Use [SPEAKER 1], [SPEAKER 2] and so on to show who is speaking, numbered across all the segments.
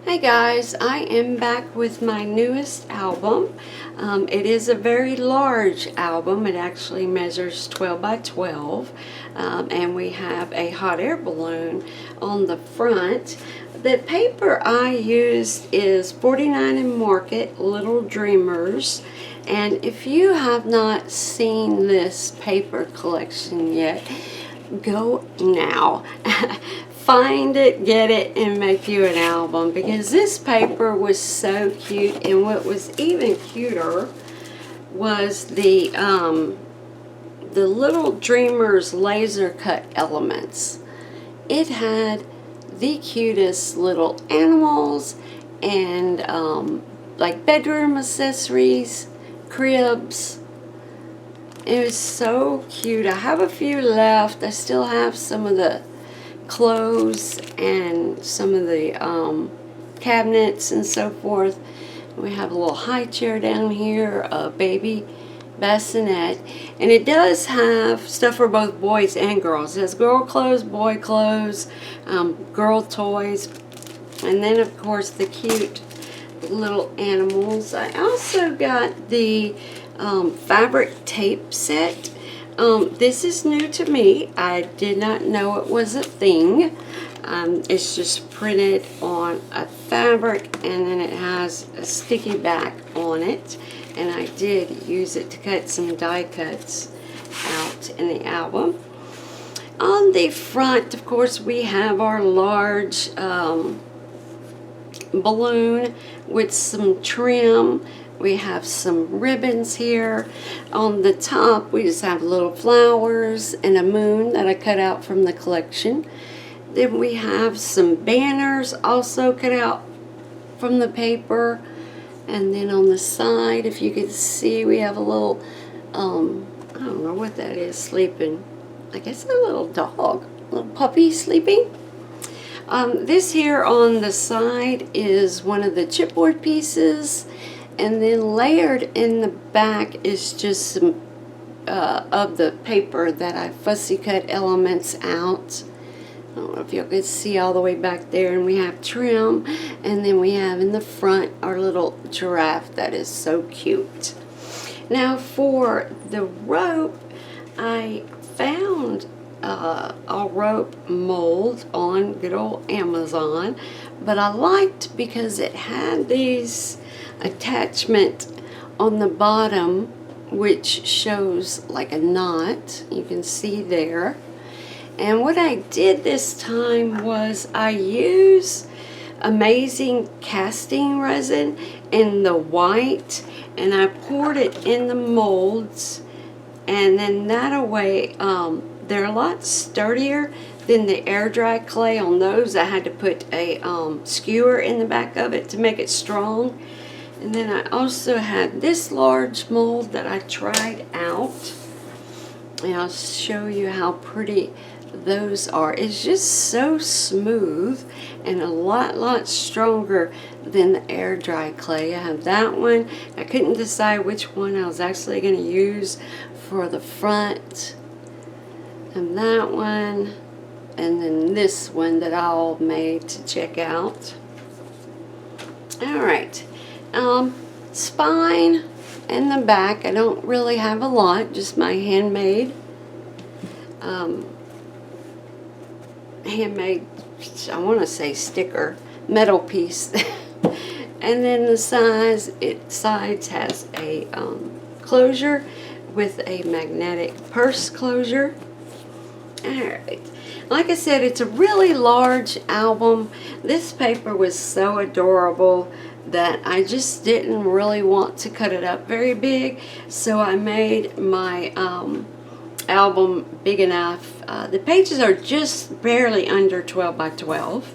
[SPEAKER 1] Hey guys, I am back with my newest album. It is a very large album. It actually measures 12 by 12, and we have a hot air balloon on the front. The paper I used is 49andMarket Little Dreamers, and if you have not seen this paper collection yet, go now. Find it, get it, and make you an album, because this paper was so cute. And what was even cuter was the Little Dreamers laser cut elements. It had the cutest little animals and like bedroom accessories, cribs. It was so cute. I have a few left. I still have some of the clothes and some of the cabinets and so forth. We have a little high chair down here, a baby bassinet, and it does have stuff for both boys and girls. It has girl clothes, boy clothes, girl toys, and then of course the cute little animals. I also got the fabric tape set. This is new to me. I did not know it was a thing. It's just printed on a fabric, and then it has a sticky back on it, and I did use it to cut some die cuts out in the album. On the front, of course, we have our large balloon with some trim. We have some ribbons here. On the top, we just have little flowers and a moon that I cut out from the collection. Then we have some banners also cut out from the paper. And then on the side, if you can see, we have a little, I don't know what that is, sleeping. I guess a little dog, a little puppy sleeping. This here on the side is one of the chipboard pieces. And then layered in the back is just some of the paper that I fussy cut elements out. I don't know if you can see all the way back there. And we have trim, and then we have in the front our little giraffe that is so cute. Now for the rope, I found a rope mold on good old Amazon, but I liked because it had these attachment on the bottom which shows like a knot. You can see there. And what I did this time was I used Amazing casting resin in the white, and I poured it in the molds, and then that way they're a lot sturdier than the air dry clay. On those I had to put a skewer in the back of it to make it strong. And then I also had this large mold that I tried out, and I'll show you how pretty those are. It's just so smooth and a lot stronger than the air dry clay. I have that one. I couldn't decide which one I was actually going to use for the front, and that one, and then this one that I all made to check out. Alright. Spine and the back, I don't really have a lot, just my handmade, I want to say sticker, metal piece. And then the sides has a closure with a magnetic purse closure. Alright. Like I said, it's a really large album. This paper was so adorable that I just didn't really want to cut it up very big, so I made my album big enough. The pages are just barely under 12 by 12.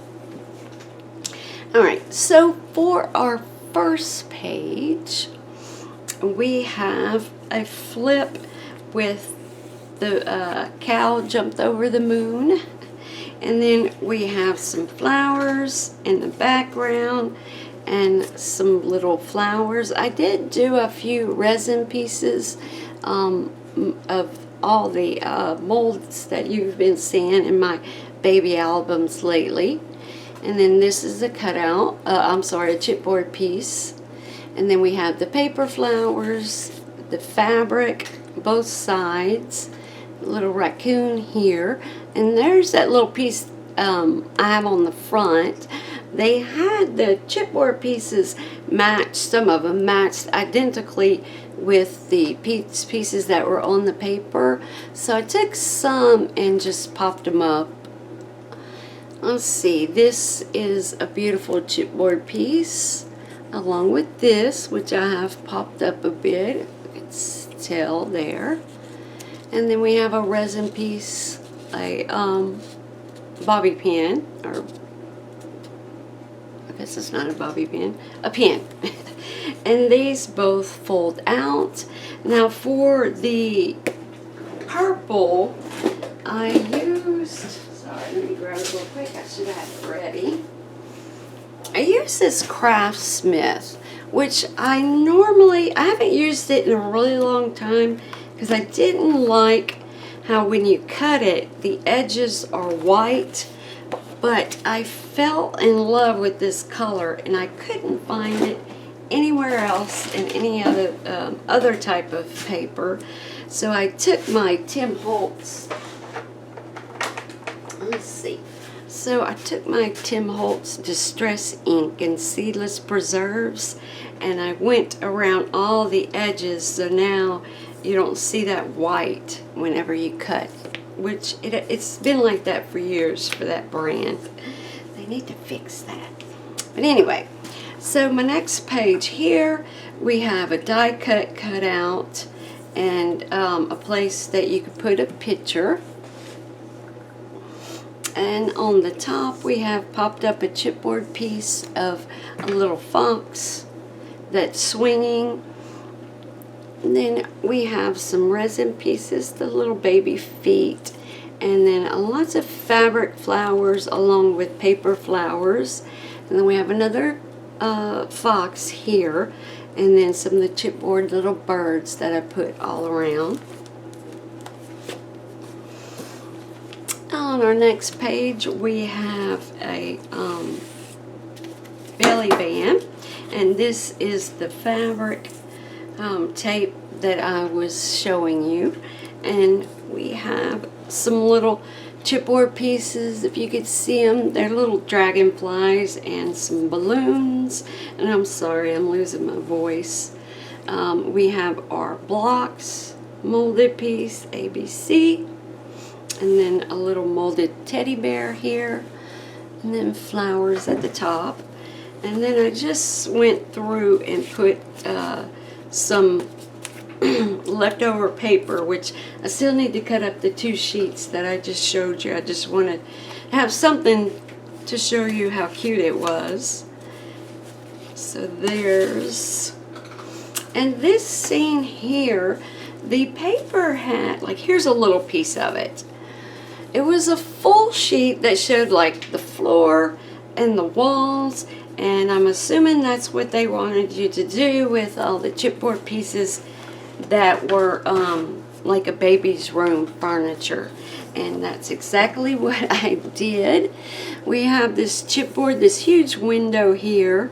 [SPEAKER 1] Alright, so for our first page, we have a flip with the cow jumped over the moon, and then we have some flowers in the background and some little flowers. I did do a few resin pieces of all the molds that you've been seeing in my baby albums lately. And then this is a cutout, I'm sorry, a chipboard piece. And then we have the paper flowers, the fabric, both sides, a little raccoon here. And there's that little piece I have on the front. They had the chipboard pieces matched, some of them matched identically with the pieces that were on the paper. So I took some and just popped them up. Let's see, this is a beautiful chipboard piece along with this, which I have popped up a bit. You can tell there. And then we have a resin piece, a bobby pin, or I guess it's not a bobby pin, a pin. And these both fold out. Now for the purple, I used, sorry, let me grab it real quick, I should have it ready. I use this Craftsmith, which I haven't used it in a really long time because I didn't like how when you cut it, the edges are white, but I fell in love with this color and I couldn't find it anywhere else in any other type of paper. So I took my Tim Holtz, let's see. So I took my Tim Holtz Distress Ink and Seedless Preserves and I went around all the edges, so now you don't see that white whenever you cut, which it's been like that for years for that brand. They need to fix that. But anyway, so my next page here, we have a die cut cutout and a place that you could put a picture. And on the top we have popped up a chipboard piece of a little fox that's swinging. And then we have some resin pieces, the little baby feet, and then lots of fabric flowers along with paper flowers. And then we have another fox here, and then some of the chipboard little birds that I put all around. On our next page we have a belly band, and this is the fabric tape that I was showing you, and we have some little chipboard pieces, if you could see them. They're little dragonflies and some balloons, and I'm sorry, I'm losing my voice. We have our blocks, molded piece, ABC, and then a little molded teddy bear here, and then flowers at the top. And then I just went through and put some leftover paper, which I still need to cut up the 2 sheets that I just showed you. I just wanted to have something to show you how cute it was. So there's, and this scene here, the paper had, like, here's a little piece of it. It was a full sheet that showed like the floor and the walls, and I'm assuming that's what they wanted you to do with all the chipboard pieces that were like a baby's room furniture. And that's exactly what I did. We have this chipboard, this huge window here,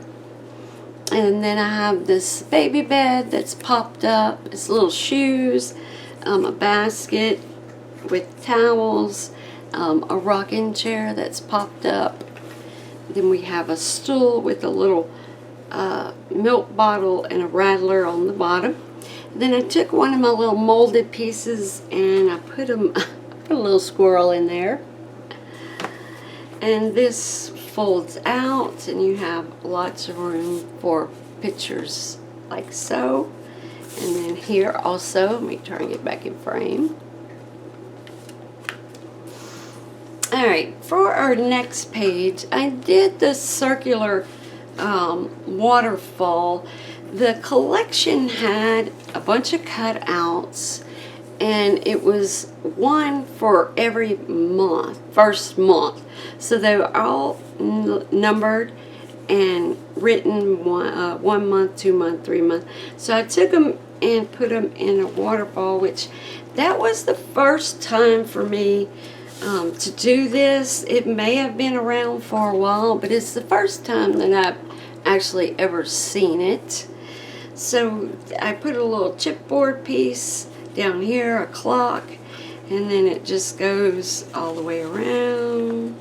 [SPEAKER 1] and then I have this baby bed that's popped up, its little shoes, a basket with towels, a rocking chair that's popped up. Then we have a stool with a little milk bottle and a rattler on the bottom. Then I took one of my little molded pieces and I put a little squirrel in there. And this folds out and you have lots of room for pictures like so. And then here also, let me try and get back in frame. Alright, for our next page, I did the circular waterfall. The collection had a bunch of cutouts, and it was one for every month, first month. So they were all numbered and written 1 month, 2 month, 3 month. So I took them and put them in a waterfall, which that was the first time for me to do this. It may have been around for a while, but it's the first time that I've actually ever seen it. So I put a little chipboard piece down here, a clock, and then it just goes all the way around.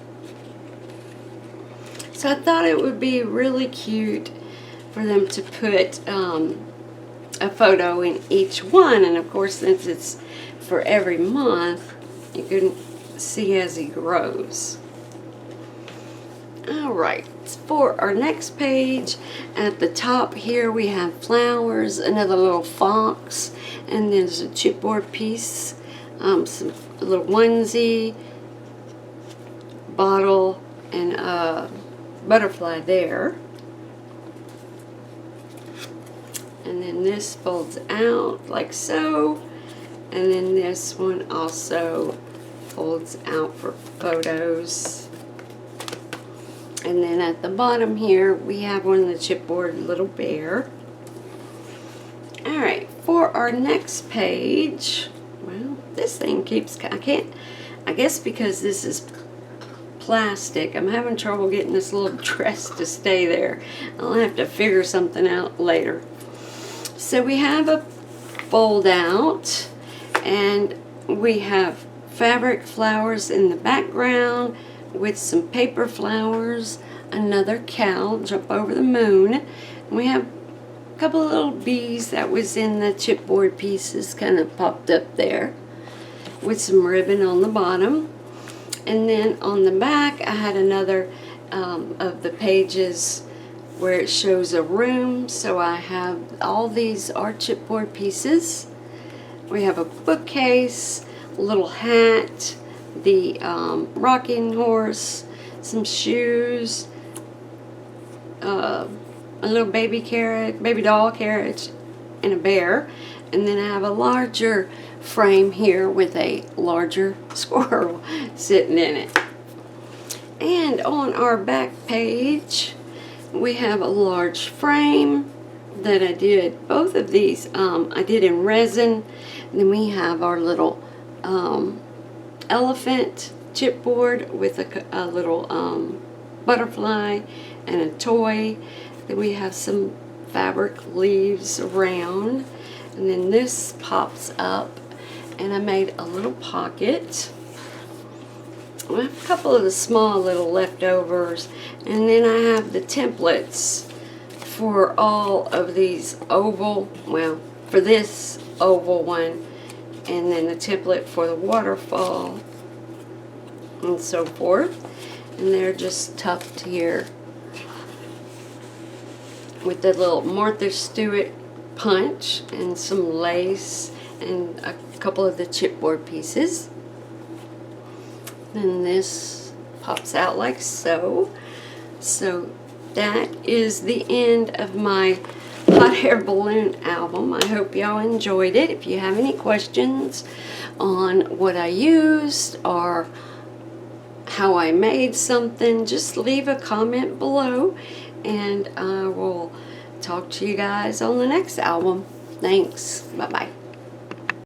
[SPEAKER 1] So I thought it would be really cute for them to put a photo in each one, and of course since it's for every month, you can see as he grows. Alright, for our next page, at the top here we have flowers, another little fox, and there's a chipboard piece, some little onesie, bottle, and a butterfly there. And then this folds out like so, and then this one also folds out for photos. And then at the bottom here we have one of the chipboard little bear. Alright, for our next page, well, this thing keeps, I guess because this is plastic, I'm having trouble getting this little dress to stay there. I'll have to figure something out later. So we have a fold out, and we have fabric flowers in the background with some paper flowers, another cow, jump over the moon. And we have a couple of little bees that was in the chipboard pieces, kind of popped up there with some ribbon on the bottom. And then on the back I had another of the pages where it shows a room. So I have all these are chipboard pieces. We have a bookcase, a little hat, the rocking horse, some shoes, a little baby doll carriage, and a bear. And then I have a larger frame here with a larger squirrel sitting in it. And on our back page we have a large frame that I did, both of these I did in resin. And then we have our little elephant chipboard with a little butterfly and a toy. Then we have some fabric leaves around, and then this pops up, and I made a little pocket. I have a couple of the small little leftovers, and then I have the templates for all of these oval, well, for this oval one, and then the template for the waterfall, and so forth. And they're just tucked here with the little Martha Stewart punch and some lace and a couple of the chipboard pieces. Then this pops out like so. So that is the end of my hot air balloon album. I hope y'all enjoyed it. If you have any questions on what I used or how I made something, just leave a comment below, and I will talk to you guys on the next album. Thanks. Bye-bye.